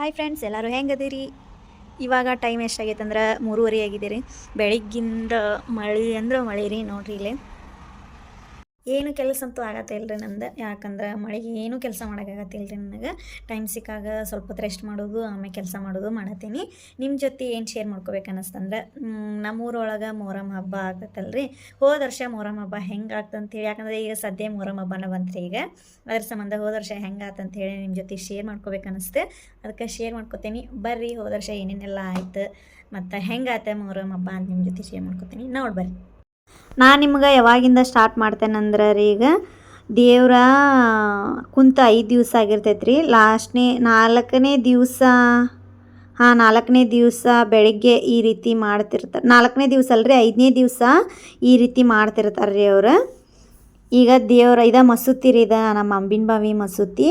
Hi friends, ಎಲ್ಲರೂ ಹೆಂಗದಿರಿ? ಇವಾಗ time ಎಷ್ಟಾಗೈತೆ ಅಂದ್ರೆ 3:30 ಆಗಿದೆ ರೀ. ಬೆಳಿಗ್ಗಿಂದ ಮಳೆ ಅಂದ್ರೆ ಮಳೆ ರೀ. ನೋಡ್ರಿ ಇಲ್ಲಿ ಏನು ಕೆಲಸ ಅಂತೂ ಆಗತ್ತಿಲ್ಲ ರೀ ನಂದು. ಯಾಕಂದ್ರೆ ಮಳೆಗೆ ಏನೂ ಕೆಲಸ ಮಾಡೋಕ್ಕಾಗತ್ತಿಲ್ಲ ರೀ ನನಗೆ. ಟೈಮ್ ಸಿಕ್ಕಾಗ ಸ್ವಲ್ಪ ಹೊತ್ತು ರೆಸ್ಟ್ ಮಾಡೋದು, ಆಮೇಲೆ ಕೆಲಸ ಮಾಡೋದು ಮಾಡತ್ತೀನಿ. ನಿಮ್ಮ ಜೊತೆ ಏನು ಶೇರ್ ಮಾಡ್ಕೋಬೇಕು ಅನ್ನಿಸ್ತಂದ್ರೆ, ನಮ್ಮೂರೊಳಗೆ ಮೊಹರಂ ಹಬ್ಬ ಆಗ್ತೈತಲ್ಲ ರೀ. ಹೋದ ವರ್ಷ ಮೊಹರಂ ಹಬ್ಬ ಹೆಂಗೆ ಆಗ್ತಂತೇಳಿ, ಯಾಕಂದರೆ ಈಗ ಸದ್ಯ ಮೊಹರಂ ಹಬ್ಬನ ಬಂತು ಈಗ. ಅದ್ರ ಸಂಬಂಧ ಹೋದ ವರ್ಷ ಹೆಂಗೆ ಆತಂತೇಳಿ ನಿಮ್ಮ ಜೊತೆ ಶೇರ್ ಮಾಡ್ಕೋಬೇಕು ಅನ್ನಿಸ್ತೆ. ಅದಕ್ಕೆ ಶೇರ್ ಮಾಡ್ಕೋತೀನಿ. ಬರ್ರಿ, ಹೋದ ವರ್ಷ ಏನೇನೆಲ್ಲ ಆಯ್ತು ಮತ್ತು ಹೆಂಗೆ ಆತ ಮೊಹರಂ ಹಬ್ಬ ಅಂತ ನಿಮ್ಮ ಜೊತೆ ಶೇರ್ ಮಾಡ್ಕೋತೀನಿ. ನೋಡಿ ಬರ್ರಿ. ನಾನು ನಿಮ್ಗೆ ಯಾವಾಗಿಂದ ಸ್ಟಾರ್ಟ್ ಮಾಡ್ತೇನೆಂದ್ರೆ ರೀ, ಈಗ ದೇವ್ರ ಕುಂತ 5 ದಿವಸ ಆಗಿರ್ತೈತೆ ರೀ. ಲಾಸ್ಟ್ನೇ 4ನೇ ದಿವಸ, 4ನೇ ದಿವಸ ಬೆಳಿಗ್ಗೆ ಈ ರೀತಿ ಮಾಡ್ತಿರ್ತಾರೆ. 4ನೇ ದಿವಸ ಅಲ್ರಿ, 5ನೇ ದಿವಸ ಈ ರೀತಿ ಮಾಡ್ತಿರ್ತಾರೆ ರೀ ಅವರು. ಈಗ ಇದ ಮಸೂತಿ ರೀ, ನಮ್ಮ ಅಂಬಿನ ಬಾವಿ ಮಸೂತಿ.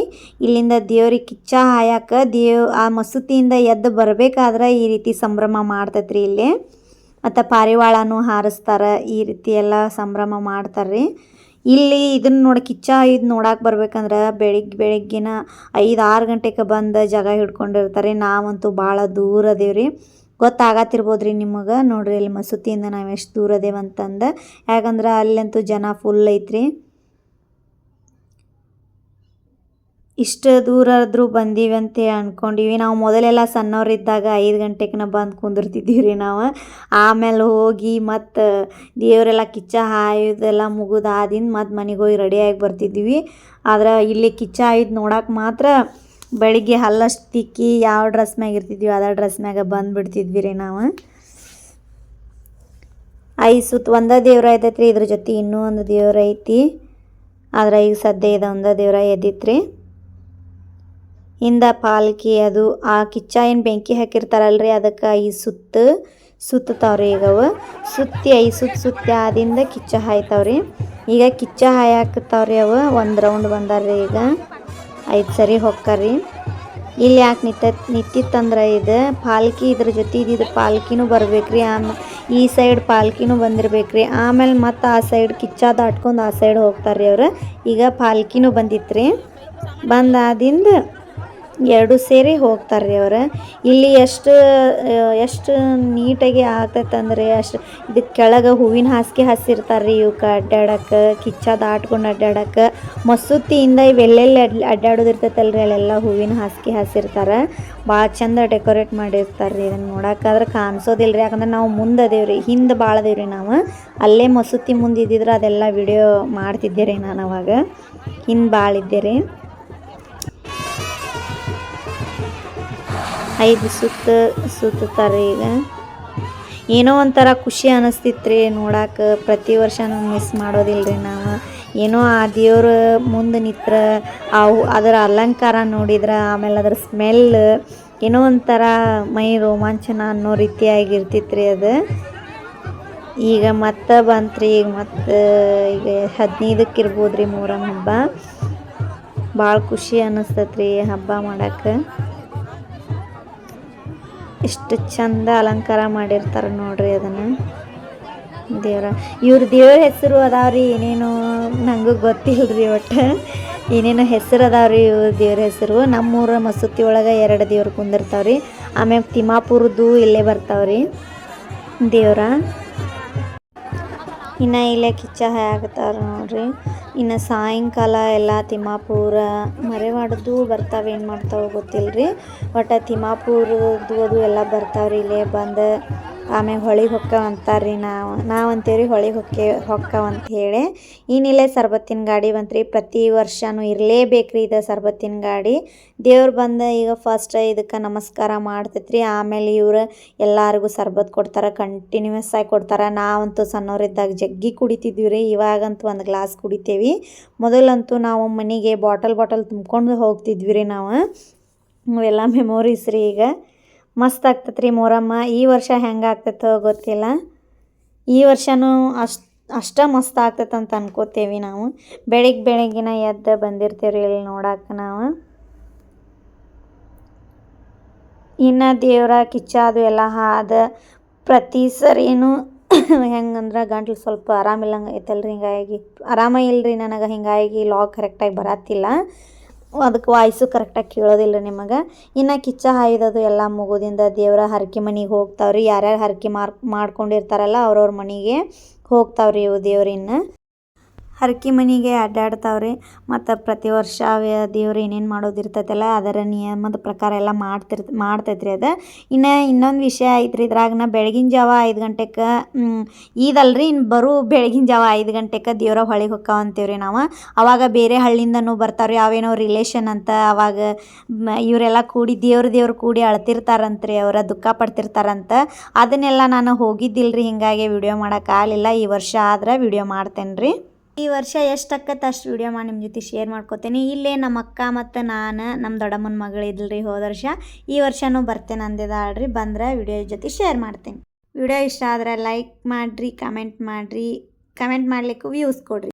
ಇಲ್ಲಿಂದ ದೇವ್ರಿಗೆ ಕಿಚ್ಚ ಹಾಯಕ್ಕೆ ಆ ಮಸೂತಿಯಿಂದ ಎದ್ದು ಬರಬೇಕಾದ್ರೆ ಈ ರೀತಿ ಸಂಭ್ರಮ ಮಾಡ್ತೈತೆ ರೀ ಇಲ್ಲಿ. ಮತ್ತು ಪಾರಿವಾಳನೂ ಹಾರಿಸ್ತಾರೆ. ಈ ರೀತಿ ಎಲ್ಲ ಸಂಭ್ರಮ ಮಾಡ್ತಾರೆ ರೀ. ಇಲ್ಲಿ ಇದನ್ನು ನೋಡಿ, ಕಿಚ್ಚ ಇದು ನೋಡಕ್ಕೆ ಬರ್ಬೇಕಂದ್ರೆ ಬೆಳಿಗ್ಗಿನ 5-6 ಗಂಟೆಗೆ ಬಂದು ಜಾಗ ಹಿಡ್ಕೊಂಡಿರ್ತಾರೆ. ನಾವಂತೂ ಭಾಳ ದೂರ ಅದೇವ್ರಿ. ಗೊತ್ತಾಗತ್ತಿರ್ಬೋದು ರೀ ನಿಮಗೆ. ನೋಡ್ರಿ ಇಲ್ಲಿ ಮಸೂತಿಯಿಂದ ನಾವು ಎಷ್ಟು ದೂರ ಅದೇವಂತಂದು. ಯಾಕಂದ್ರೆ ಅಲ್ಲಂತೂ ಜನ ಫುಲ್ ಐತ್ರಿ. ಇಷ್ಟು ದೂರ ಆದರೂ ಬಂದೀವಿ ಅಂತ ಅಂದ್ಕೊಂಡಿವಿ. ನಾವು ಮೊದಲೆಲ್ಲ ಸಣ್ಣವರಿದ್ದಾಗ 5 ಗಂಟೆಗೆ ಬಂದು ಕುಂದಿರ್ತಿದ್ದೀವಿ ರೀ ನಾವು. ಆಮೇಲೆ ಹೋಗಿ ಮತ್ತು ದೇವರೆಲ್ಲ ಕಿಚ್ಚ ಹಾಯೋದೆಲ್ಲ ಮುಗಿದಾದಿಂದ ಮತ್ತು ಮನೆಗೆ ಹೋಗಿ ರೆಡಿಯಾಗಿ ಬರ್ತಿದ್ವಿ. ಆದ್ರೆ ಇಲ್ಲಿ ಕಿಚ್ಚ ಹಾಯೋದು ನೋಡಕ್ಕೆ ಮಾತ್ರ ಬೆಳಿಗ್ಗೆ ಹಲ್ಲಷ್ಟು ತಿಕ್ಕಿ ಯಾವ ಡ್ರೆಸ್ ಮ್ಯಾಗ ಇರ್ತಿದ್ವಿ ಅದೇ ಡ್ರೆಸ್ ಮ್ಯಾಗ ಬಂದುಬಿಡ್ತಿದ್ವಿ ರೀ ನಾವು. 5 ಸುತ್ತು ಒಂದೇ ದೇವ್ರ ಐತೈತೆ ರೀ. ಇದ್ರ ಜೊತೆ ಇನ್ನೂ ಒಂದು ದೇವ್ರ ಐತಿ. ಆದ್ರೆ ಈಗ ಸದ್ಯ ಇದು ಒಂದೇ ದೇವ್ರ ಎದ್ದಿತ್ತು ರೀ. ಹಿಂದೆ ಪಾಲ್ಕಿ ಅದು ಆ ಕಿಚ್ಚ ಏನು ಬೆಂಕಿ ಹಾಕಿರ್ತಾರಲ್ರಿ, ಅದಕ್ಕೆ 5 ಸುತ್ತಾವ್ರಿ. ಈಗ ಅವು ಸುತ್ತಿ 5 ಸುತ್ತಿ ಆದಿಂದ ಕಿಚ್ಚ ಹಾಯ್ತಾವ್ರಿ. ಈಗ ಕಿಚ್ಚ ಹಾಯಾಕತ್ತಾವ್ರಿ. ಅವು ಒಂದು ರೌಂಡ್ ಬಂದಾರ್ರಿ. ಈಗ 5 ಸರಿ ಹೊಕ್ಕಾರ್ರಿ. ಇಲ್ಲಿ ಯಾಕೆ ನಿಂತಿತ್ತಂದ್ರೆ ಇದು ಪಾಲ್ಕಿ, ಇದ್ರ ಜೊತೆ ಇದು ಪಾಲ್ಕಿನೂ ಬರ್ಬೇಕ್ರಿ. ಈ ಸೈಡ್ ಪಾಲ್ಕಿನೂ ಬಂದಿರ್ಬೇಕ್ರಿ. ಆಮೇಲೆ ಮತ್ತು ಆ ಸೈಡ್ ಕಿಚ್ಚ ದಾಟ್ಕೊಂಡು ಆ ಸೈಡ್ ಹೋಗ್ತಾರ್ರಿ ಅವ್ರು. ಈಗ ಪಾಲ್ಕಿನೂ ಬಂದಿತ್ತು ರೀ. ಬಂದಾದಿಂದ 2 ಸೇರಿ ಹೋಗ್ತಾರೆ ರೀ ಅವ್ರು. ಇಲ್ಲಿ ಎಷ್ಟು ನೀಟಾಗಿ ಆಗ್ತೈತಂದ್ರೆ ಇದಕ್ಕೆ ಕೆಳಗೆ ಹೂವಿನ ಹಾಸಿಗೆ ಹಸಿರ್ತಾರೆ ರೀ ಇವಕ್ಕೆ ಅಡ್ಡಾಡಕ್ಕೆ, ಕಿಚ್ಚ ದಾಟ್ಕೊಂಡು ಅಡ್ಡಾಡಕ್ಕೆ. ಮಸೂತಿಯಿಂದ ಇವೆಲ್ಲೆಲ್ಲಿ ಅಡ್ಡಾಡೋದಿರ್ತೈತಲ್ರಿ ಅಲ್ಲೆಲ್ಲ ಹೂವಿನ ಹಾಸಿಗೆ ಹಸಿರ್ತಾರೆ. ಭಾಳ ಚಂದ ಡೆಕೋರೇಟ್ ಮಾಡಿರ್ತಾರೆ ರೀ. ಇದನ್ನು ನೋಡೋಕ್ಕಾದ್ರೆ ಕಾಣಿಸೋದಿಲ್ಲ ರೀ, ಯಾಕಂದ್ರೆ ನಾವು ಮುಂದೆ ಅದೇವ್ರಿ, ಹಿಂದೆ ಭಾಳ ಅದೇವ್ರಿ ನಾವು. ಅಲ್ಲೇ ಮಸೂತಿ ಮುಂದೆ ಇದ್ದಿದ್ರೆ ಅದೆಲ್ಲ ವಿಡಿಯೋ ಮಾಡ್ತಿದ್ದೆ ರೀ ನಾನು. ಅವಾಗ ಹಿಂದೆ ಭಾಳ ಇದ್ದೆ ರೀ. 5 ಸುತ್ತಾರೆ. ಈಗ ಏನೋ ಒಂಥರ ಖುಷಿ ಅನ್ನಿಸ್ತಿತ್ತು ರೀ ನೋಡಕ್ಕೆ. ಪ್ರತಿ ವರ್ಷನೂ ಮಿಸ್ ಮಾಡೋದಿಲ್ಲ ರೀ ನಾವು. ಏನೋ ಆ ದೇವ್ರ ಮುಂದೆ ನಿತ್ರ ಅದರ ಅಲಂಕಾರ ನೋಡಿದ್ರೆ, ಆಮೇಲೆ ಅದರ ಸ್ಮೆಲ್ ಏನೋ ಒಂಥರ ಮೈ ರೋಮಾಂಚನ ಅನ್ನೋ ರೀತಿಯಾಗಿರ್ತಿತ್ತು ರೀ ಅದು. ಈಗ ಮತ್ತೆ ಬಂತು ರೀ. ಈಗ 15ಕ್ಕೆ ಇರ್ಬೋದು ರೀ ಮೊಹರಂ ಹಬ್ಬ. ಭಾಳ ಖುಷಿ ಅನ್ನಿಸ್ತೈತೆ ರೀ ಹಬ್ಬ ಮಾಡೋಕ್ಕೆ. ಎಷ್ಟು ಚಂದ ಅಲಂಕಾರ ಮಾಡಿರ್ತಾರೆ ನೋಡ್ರಿ ಅದನ್ನು ದೇವ್ರ ಹೆಸರು ಅದಾವ್ರಿ. ಏನೇನೋ ನನಗೂ ಗೊತ್ತಿಲ್ಲ ರೀ. ಒಟ್ಟು ಏನೇನೋ ಹೆಸರು ಅದಾವ್ರಿ ಇವ್ರ ದೇವ್ರ ಹೆಸರು. ನಮ್ಮೂರ ಮಸೂತಿ ಒಳಗೆ 2 ದೇವ್ರು ಕುಂದಿರ್ತಾವ್ರಿ. ಆಮೇಲೆ ತಿಮ್ಮಾಪುರದ್ದು ಇಲ್ಲೇ ಬರ್ತಾವ್ರಿ ದೇವ್ರ. ಇನ್ನು ಇಲ್ಲೇ ಕಿಚ್ಚ ಹಾಯಾಕತ್ತಾರ ನೋಡ್ರಿ. ಇನ್ನು ಸಾಯಂಕಾಲ ಎಲ್ಲ ತಿಮ್ಮಾಪುರ ಮರೆವಾಡದ್ದು ಬರ್ತಾವೆ, ಏನು ಮಾಡ್ತಾವೆ ಗೊತ್ತಿಲ್ಲ ರೀ. ಒಟ್ಟು ತಿಮ್ಮಾಪುರದ್ದು ಅದು ಎಲ್ಲ ಬರ್ತಾವ್ರಿ ಇಲ್ಲೇ ಬಂದು. ಆಮೇಲೆ ಹೊಳಿಗೆ ಹೊಕ್ಕವ ಅಂತಾರೆ ರೀ. ನಾವಂತೇವ್ರಿ ಹೊಳಿಗೆ ಹೊಕ್ಕವಂತ ಹೇಳಿ. ಇನ್ನಿಲ್ಲೇ ಸರ್ಬತ್ತಿನ ಗಾಡಿ ಬಂತ್ರಿ. ಪ್ರತಿ ವರ್ಷವೂ ಇರಲೇಬೇಕು ರೀ ಇದು ಸರ್ಬತ್ತಿನ ಗಾಡಿ. ದೇವ್ರು ಬಂದು ಈಗ ಫಸ್ಟ್ ಇದಕ್ಕೆ ನಮಸ್ಕಾರ ಮಾಡ್ತೈತ್ರಿ. ಆಮೇಲೆ ಇವ್ರು ಎಲ್ಲರಿಗೂ ಸರ್ಬತ್ತು ಕೊಡ್ತಾರೆ, ಕಂಟಿನ್ಯೂಸ್ ಆಗಿ ಕೊಡ್ತಾರೆ. ನಾವಂತೂ ಸಣ್ಣವರಿದ್ದಾಗ ಜಗ್ಗಿ ಕುಡಿತಿದ್ವಿ ರೀ. ಇವಾಗಂತೂ 1 ಗ್ಲಾಸ್ ಕುಡಿತೇವಿ. ಮೊದಲಂತೂ ನಾವು ಮನೆಗೆ ಬಾಟಲ್ ತುಂಬ್ಕೊಂಡು ಹೋಗ್ತಿದ್ವಿ ರೀ ನಾವು. ಅವೆಲ್ಲ ಮೆಮೊರೀಸ್ ರೀ. ಈಗ ಮಸ್ತ್ ಆಗ್ತೈತೆ ರೀ ಮೊಹರಮ್ಮ. ಈ ವರ್ಷ ಹೆಂಗೆ ಆಗ್ತೈತೋ ಗೊತ್ತಿಲ್ಲ. ಈ ವರ್ಷವೂ ಅಷ್ಟೇ ಮಸ್ತ್ ಆಗ್ತೈತೆ ಅಂತ ಅನ್ಕೋತೇವೆ ನಾವು. ಬೆಳಗ್ಗಿನ ಎದ್ದು ಬಂದಿರ್ತೇವೆ ರೀ ಇಲ್ಲಿ ನೋಡಕ್ಕೆ ನಾವು. ಇನ್ನು ದೇವರ ಕಿಚ್ಚ ಅದು ಎಲ್ಲ ಹಾದು ಪ್ರತಿ ಸರಿನೂ ಹೆಂಗಂದ್ರೆ ಗಂಟ್ಲು ಸ್ವಲ್ಪ ಆರಾಮಿಲ್ಲಂಗೆ ಐತಲ್ರಿ. ಹಿಂಗಾಗಿ ಆರಾಮ ಇಲ್ಲರಿ ನನಗೆ. ಹಿಂಗಾಗಿ ಲಾಗ್ ಕರೆಕ್ಟಾಗಿ ಬರತ್ತಿಲ್ಲ. ಅದಕ್ಕೆ ವಾಯ್ಸು ಕರೆಕ್ಟಾಗಿ ಕೇಳೋದಿಲ್ಲ ನಿಮಗೆ. ಇನ್ನು ಕಿಚ್ಚ ಹಾಯ್ದದು ಎಲ್ಲ ಮುಗೋದಿಂದ ದೇವರ ಹರಕೆ ಮನೆಗೆ ಹೋಗ್ತಾವ್ರಿ. ಯಾರ್ಯಾರು ಹರಕೆ ಮಾಡ್ಕೊಂಡಿರ್ತಾರಲ್ಲ ಅವ್ರವ್ರ ಮನೆಗೆ ಹೋಗ್ತಾವ್ರಿ ಇವು ದೇವ್ರಿನ್ನು. ಹರಕೆ ಮನೆಗೆ ಅಡ್ಡಾಡ್ತಾವ್ರಿ. ಮತ್ತು ಪ್ರತಿ ವರ್ಷ ದೇವ್ರು ಏನೇನು ಮಾಡೋದಿರ್ತೈತಲ್ಲ ಅದರ ನಿಯಮದ ಪ್ರಕಾರ ಎಲ್ಲ ಮಾಡ್ತೈತ್ರಿ ಅದು. ಇನ್ನೊಂದು ವಿಷಯ ಐತ್ರಿ ಇದ್ರಾಗ. ಬೆಳಗಿನ ಜಾವ 5 ಗಂಟೆಗೆ ಈದಲ್ರಿ, ಇನ್ನು ಬೆಳಗಿನ ಜಾವ 5 ಗಂಟೆಗೆ ದೇವ್ರ ಹೊಳಿಗೆ ಹೊಕ್ಕಾವಂತೀವ್ರಿ ನಾವು. ಅವಾಗ ಬೇರೆ ಹಳ್ಳಿಯಿಂದನೂ ಬರ್ತಾವ್ರಿ, ಅವೇನೋ ರಿಲೇಷನ್ ಅಂತ. ಅವಾಗ ಇವರೆಲ್ಲ ಕೂಡಿ ದೇವ್ರು ಕೂಡಿ ಅಳ್ತಿರ್ತಾರಂತ್ರಿ, ಅವರ ದುಃಖ ಪಡ್ತಿರ್ತಾರಂತ. ಅದನ್ನೆಲ್ಲ ನಾನು ಹೋಗಿದ್ದಿಲ್ರಿ, ಹೀಗಾಗಿ ವಿಡಿಯೋ ಮಾಡೋಕ್ಕಾಗಲಿಲ್ಲ. ಈ ವರ್ಷ ಆದ್ರೆ ವಿಡಿಯೋ ಮಾಡ್ತೇನೆ ರೀ. ಈ ವರ್ಷ ಎಷ್ಟು ಆಕ್ಕತ್ತೆ ಅಷ್ಟು ವಿಡಿಯೋ ಮಾಡಿ ನಿಮ್ಮ ಜೊತೆ ಶೇರ್ ಮಾಡ್ಕೋತೀನಿ. ಇಲ್ಲೇ ನಮ್ಮ ಅಕ್ಕ ಮತ್ತು ನಾನು ನಮ್ಮ ದೊಡ್ಡಮ್ಮನ ಮಗಳು ಇದ್ಲ್ರಿ ಹೋದ ವರ್ಷ. ಈ ವರ್ಷವೂ ಬರ್ತೇನೆ ಅಂದಿದ್ದಾಳ್ರಿ. ಬಂದ್ರೆ ವಿಡಿಯೋ ಜೊತೆ ಶೇರ್ ಮಾಡ್ತೀನಿ. ವಿಡಿಯೋ ಇಷ್ಟ ಆದರೆ ಲೈಕ್ ಮಾಡಿರಿ, ಕಮೆಂಟ್ ಮಾಡಿರಿ. ಕಮೆಂಟ್ ಮಾಡಲಿಕ್ಕೂ ವ್ಯೂಸ್ ಕೊಡಿರಿ.